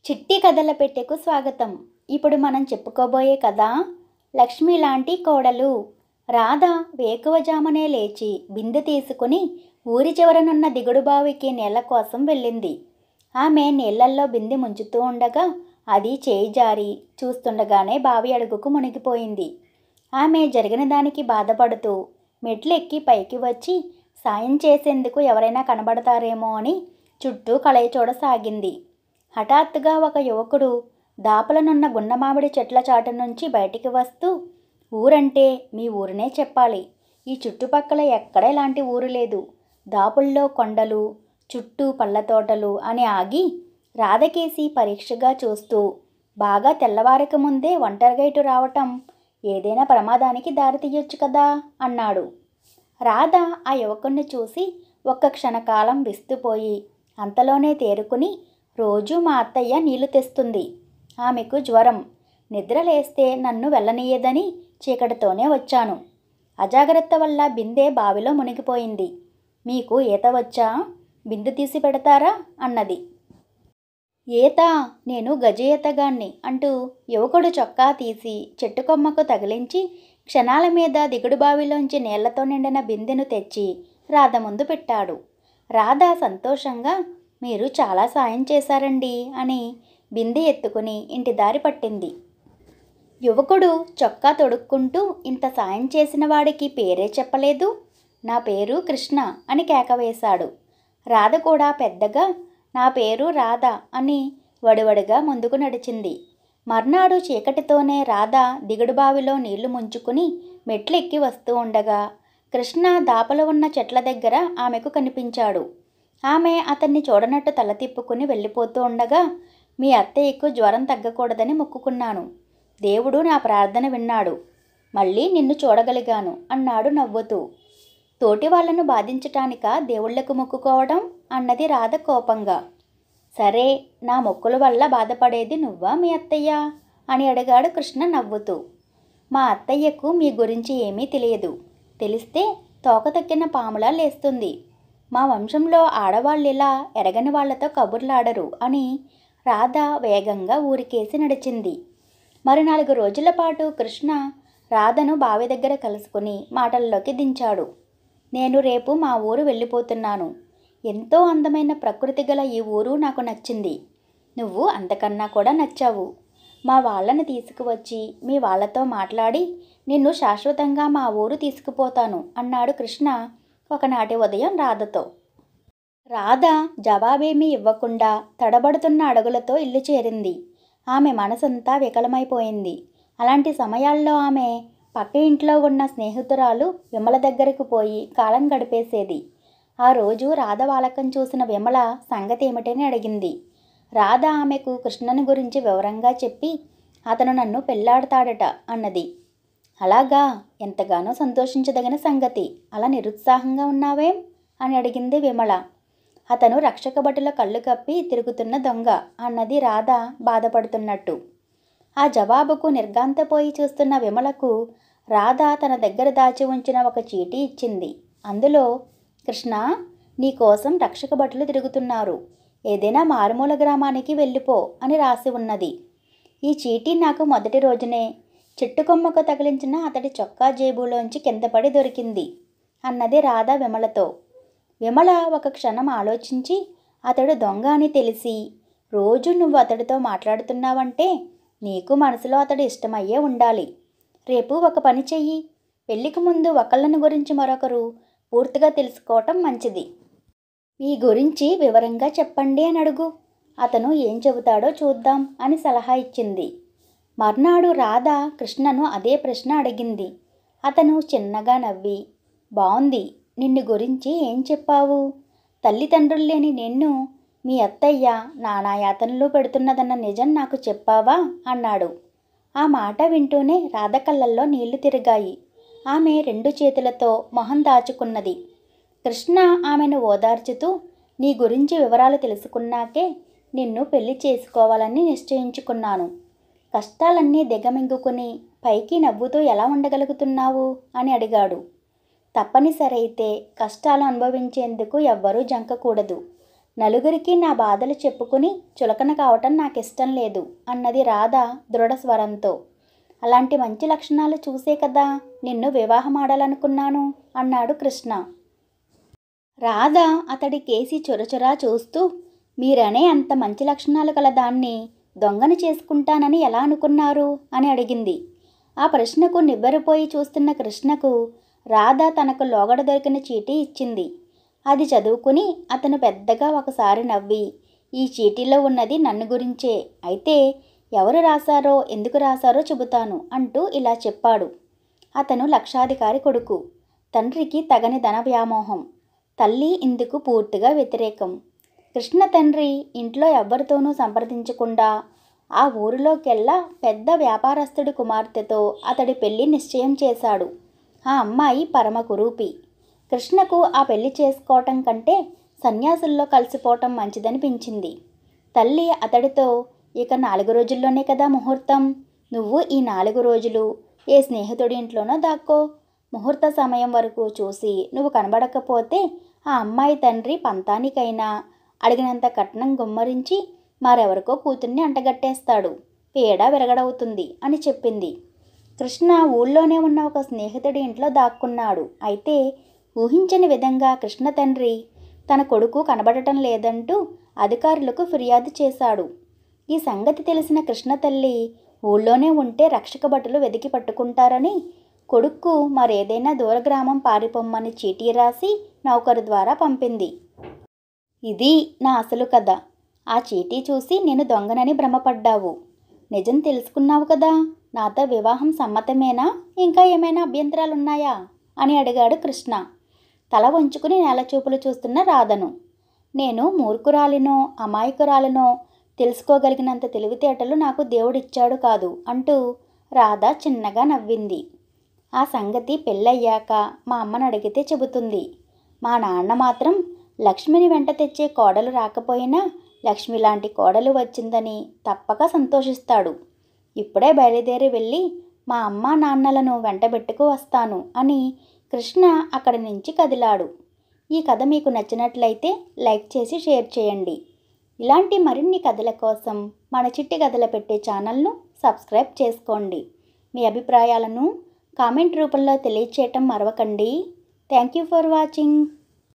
చిట్టి కథల పెట్టెకు స్వాగతం. ఇప్పుడు మనం చెప్పుకోబోయే కథ లక్ష్మి లాంటి కోడలు. రాధ వేకువజామునే లేచి బిందె తీసుకుని ఊరి చివరనున్న దిగుడు బావికి నీళ్ల కోసం వెళ్ళింది. ఆమె నీళ్లల్లో బిందె ముంచుతూ ఉండగా అది చేయి జారి చూస్తుండగానే బావి అడుగుకు మునిగిపోయింది. ఆమె జరిగిన దానికి బాధపడుతూ మెట్లెక్కి పైకి వచ్చి సాయం చేసేందుకు ఎవరైనా కనబడతారేమో అని చుట్టూ కలయి చూడసాగింది. హఠాత్తుగా ఒక యువకుడు దాపలనున్న గున్నమామిడి చెట్ల చాటు నుంచి బయటికి వస్తూ, ఊరంటే మీ ఊరినే చెప్పాలి. ఈ చుట్టుపక్కల ఎక్కడ ఇలాంటి ఊరు లేదు. దాపుల్లో కొండలు, చుట్టూ పళ్ళతోటలు అని ఆగి రాధకేసి పరీక్షగా చూస్తూ, బాగా తెల్లవారక ముందే ఒంటరిగా ఇటు రావటం ఏదైనా ప్రమాదానికి దారితీయొచ్చు కదా అన్నాడు. రాధ ఆ యువకుణ్ణి చూసి ఒక్క క్షణకాలం విస్తుపోయి అంతలోనే తేరుకుని, రోజు మా అత్తయ్య నీళ్లు తెస్తుంది. ఆమెకు జ్వరం. నిద్రలేస్తే నన్ను వెళ్ళనీయదని చీకటితోనే వచ్చాను. అజాగ్రత్త వల్ల బిందె బావిలో మునిగిపోయింది. మీకు ఈత వచ్చా? బిందె తీసి పెడతారా అన్నది. ఈత? నేను గజ ఈతగాణ్ణి అంటూ యువకుడు చొక్కా తీసి చెట్టు కొమ్మకు తగిలించి క్షణాల మీద దిగుడు బావిలోంచి నీళ్లతో నిండిన బిందెను తెచ్చి రాధ ముందు పెట్టాడు. రాధ సంతోషంగా, మీరు చాలా సాయం చేశారండి అని బిందె ఎత్తుకుని ఇంటి దారి పట్టింది. యువకుడు చొక్కా తొడుక్కుంటూ, ఇంత సాయం చేసిన వాడికి పేరే చెప్పలేదు, నా పేరు కృష్ణ అని కేకవేశాడు. రాధ కూడా పెద్దగా, నా పేరు రాధ అని వడివడిగా ముందుకు నడిచింది. మర్నాడు చీకటితోనే రాధ దిగుడు బావిలో నీళ్లు ముంచుకుని మెట్లెక్కి వస్తూ ఉండగా కృష్ణ దాపలు ఉన్న చెట్ల దగ్గర ఆమెకు కనిపించాడు. ఆమె అతన్ని చూడనట్టు తల తిప్పుకుని వెళ్ళిపోతూ ఉండగా, మీ అత్తయ్యకు జ్వరం తగ్గకూడదని మొక్కుకున్నాను. దేవుడు నా ప్రార్థన విన్నాడు. మళ్ళీ నిన్ను చూడగలిగాను అన్నాడు నవ్వుతూ. తోటి వాళ్లను బాధించటానికా దేవుళ్లకు మొక్కుకోవడం అన్నది రాధ కోపంగా. సరే, నా మొక్కుల వల్ల బాధపడేది నువ్వా మీ అత్తయ్య అని అడిగాడు కృష్ణ నవ్వుతూ. మా అత్తయ్యకు మీ గురించి ఏమీ తెలియదు. తెలిస్తే తోక తక్కిన పాములా లేస్తుంది. మా వంశంలో ఆడవాళ్ళిలా ఎరగని వాళ్లతో కబుర్లాడరు అని రాధ వేగంగా ఊరికేసి నడిచింది. మరి 4 రోజుల పాటు కృష్ణ రాధను బావి దగ్గర కలుసుకుని మాటల్లోకి దించాడు. నేను రేపు మా ఊరు వెళ్ళిపోతున్నాను. ఎంతో అందమైన ప్రకృతి గల ఈ ఊరు నాకు నచ్చింది. నువ్వు అంతకన్నా కూడా నచ్చావు. మా వాళ్ళని తీసుకువచ్చి మీ వాళ్లతో మాట్లాడి నిన్ను శాశ్వతంగా మా ఊరు తీసుకుపోతాను అన్నాడు కృష్ణ ఒకనాటి ఉదయం రాధతో. రాధ జవాబేమీ ఇవ్వకుండా తడబడుతున్న అడుగులతో ఇల్లు చేరింది. ఆమె మనసంతా వికలమైపోయింది. అలాంటి సమయాల్లో ఆమె పక్క ఇంట్లో ఉన్న స్నేహితురాలు విమల దగ్గరకు పోయి కాలం గడిపేసేది. ఆ రోజు రాధ వాలకం చూసిన విమల సంగతి ఏమిటని అడిగింది. రాధ ఆమెకు కృష్ణను గురించి వివరంగా చెప్పి, అతను నన్ను పెళ్లాడతాడట అన్నది. అలాగా, ఎంతగానో సంతోషించదగిన సంగతి. అలా నిరుత్సాహంగా ఉన్నావేం అని అడిగింది విమల. అతను రక్షక భటుల కళ్ళు కప్పి తిరుగుతున్న దొంగ అన్నది రాధ బాధపడుతున్నట్టు. ఆ జవాబుకు నిర్ఘాంతపోయి చూస్తున్న విమలకు రాధ తన దగ్గర దాచి ఉంచిన ఒక చీటీ ఇచ్చింది. అందులో, కృష్ణ, నీకోసం రక్షక భటులు తిరుగుతున్నారు. ఏదైనా మారుమూల గ్రామానికి వెళ్ళిపో అని రాసి ఉన్నది. ఈ చీటీ నాకు మొదటి రోజునే చెట్టు కొమ్మకు తగిలించిన అతడి చొక్కా జేబులోంచి కిందపడి దొరికింది అన్నది రాధ విమలతో. విమల ఒక క్షణం ఆలోచించి, అతడు దొంగ అని తెలిసి రోజు నువ్వు అతడితో మాట్లాడుతున్నావంటే నీకు మనసులో అతడు ఇష్టమయ్యే ఉండాలి. రేపు ఒక పని చెయ్యి. పెళ్లికి ముందు ఒకళ్ళని గురించి మరొకరు పూర్తిగా తెలుసుకోవటం మంచిది. మీ గురించి వివరంగా చెప్పండి అని అడుగు. అతను ఏం చెబుతాడో చూద్దాం అని సలహా ఇచ్చింది. మర్నాడు రాధ కృష్ణను అదే ప్రశ్న అడిగింది. అతను చిన్నగా నవ్వి, బావుంది, నిన్ను గురించి ఏం చెప్పావు? తల్లిదండ్రులు లేని నిన్ను మీ అత్తయ్య నానాయాతనలు పెడుతున్నదన్న నిజం నాకు చెప్పావా అన్నాడు. ఆ మాట వింటూనే రాధ కళ్ళల్లో నీళ్లు తిరిగాయి. ఆమె 2 చేతులతో మొహం దాచుకున్నది. కృష్ణ ఆమెను ఓదార్చుతూ, నీ గురించి వివరాలు తెలుసుకున్నాకే నిన్ను పెళ్లి చేసుకోవాలని నిశ్చయించుకున్నాను. కష్టాలన్నీ దిగమింగుకుని పైకి నవ్వుతూ ఎలా ఉండగలుగుతున్నావు అని అడిగాడు. తప్పనిసరైతే కష్టాలు అనుభవించేందుకు ఎవ్వరూ జంకకూడదు. నలుగురికి నా బాధలు చెప్పుకుని చులకన కావటం నాకిష్టం లేదు అన్నది రాధ దృఢ స్వరంతో. అలాంటి మంచి లక్షణాలు చూసే కదా నిన్ను వివాహమాడాలనుకున్నాను అన్నాడు కృష్ణ. రాధ అతడి కేసి చొరచొరా చూస్తూ, మీరనే అంత మంచి లక్షణాలు గల దాన్ని దొంగని చేసుకుంటానని ఎలా అనుకున్నారు అని అడిగింది. ఆ ప్రశ్నకు నివ్వెరపోయి చూస్తున్న కృష్ణకు రాధ తనకు లోగడ దొరికిన చీటీ ఇచ్చింది. అది చదువుకుని అతను పెద్దగా ఒకసారి నవ్వి, ఈ చీటీలో ఉన్నది నన్ను గురించే, అయితే ఎవరు రాశారో ఎందుకు రాశారో చెబుతాను అంటూ ఇలా చెప్పాడు. అతను లక్షాధికారి కొడుకు. తండ్రికి తగని ధన వ్యామోహం. తల్లి ఇందుకు పూర్తిగా వ్యతిరేకం. కృష్ణ తండ్రి ఇంట్లో ఎవ్వరితోనూ సంప్రదించకుండా ఆ ఊరిలోకెల్లా పెద్ద వ్యాపారస్తుడి కుమార్తెతో అతడి పెళ్లి నిశ్చయం చేశాడు. ఆ అమ్మాయి పరమ కురూపి. కృష్ణకు ఆ పెళ్లి చేసుకోవటం కంటే సన్యాసుల్లో కలిసిపోవటం మంచిదనిపించింది. తల్లి అతడితో, ఇక 4 రోజుల్లోనే కదా ముహూర్తం, నువ్వు ఈ 4 రోజులు ఏ స్నేహితుడి ఇంట్లోనో దాక్కో. ముహూర్త సమయం వరకు చూసి నువ్వు కనబడకపోతే ఆ అమ్మాయి తండ్రి పంతానికైనా అడిగినంత కట్నం గుమ్మరించి మరెవరికో కూతుర్ని అంటగట్టేస్తాడు, పేడ విరగడవుతుంది అని చెప్పింది. కృష్ణ ఊళ్ళోనే ఉన్న ఒక స్నేహితుడి ఇంట్లో దాక్కున్నాడు. అయితే ఊహించని విధంగా కృష్ణ తండ్రి తన కొడుకు కనబడటం లేదంటూ అధికారులకు ఫిర్యాదు చేశాడు. ఈ సంగతి తెలిసిన కృష్ణ తల్లి ఊళ్ళోనే ఉంటే రక్షక భటులు వెతికి పట్టుకుంటారని కొడుక్కు మరేదైనా దూరగ్రామం పారిపోమ్మని చీటీ రాసి నౌకరు ద్వారా పంపింది. ఇది నా అసలు కథ. ఆ చీటీ చూసి నేను దొంగనని భ్రమపడ్డావు. నిజం తెలుసుకున్నావు కదా. నాతో వివాహం సమ్మతమేనా, ఇంకా ఏమైనా అభ్యంతరాలున్నాయా అని అడిగాడు కృష్ణ తల వంచుకుని నేలచూపులు చూస్తున్న రాధను. నేను మూర్ఖురాలినో అమాయకురాలినో తెలుసుకోగలిగినంత తెలివితేటలు నాకు దేవుడిచ్చాడు కాదు అంటూ రాధ చిన్నగా నవ్వింది. ఆ సంగతి పెళ్ళయ్యాక మా అమ్మని అడిగితే చెబుతుంది. మా నాన్న మాత్రం లక్ష్మిని వెంట తెచ్చే కోడలు రాకపోయినా లక్ష్మి లాంటి కోడలు వచ్చిందని తప్పక సంతోషిస్తాడు. ఇప్పుడే బయలుదేరి వెళ్ళి మా అమ్మ నాన్నలను వెంటబెట్టుకు వస్తాను అని కృష్ణ అక్కడి నుంచి కదిలాడు. ఈ కథ మీకు నచ్చినట్లయితే లైక్ చేసి షేర్ చేయండి. ఇలాంటి మరిన్ని కథల కోసం మన చిట్టి కథల పెట్టే ఛానల్ను సబ్స్క్రైబ్ చేసుకోండి. మీ అభిప్రాయాలను కామెంట్ రూపంలో తెలియచేయటం మరవకండి. Thank you for watching.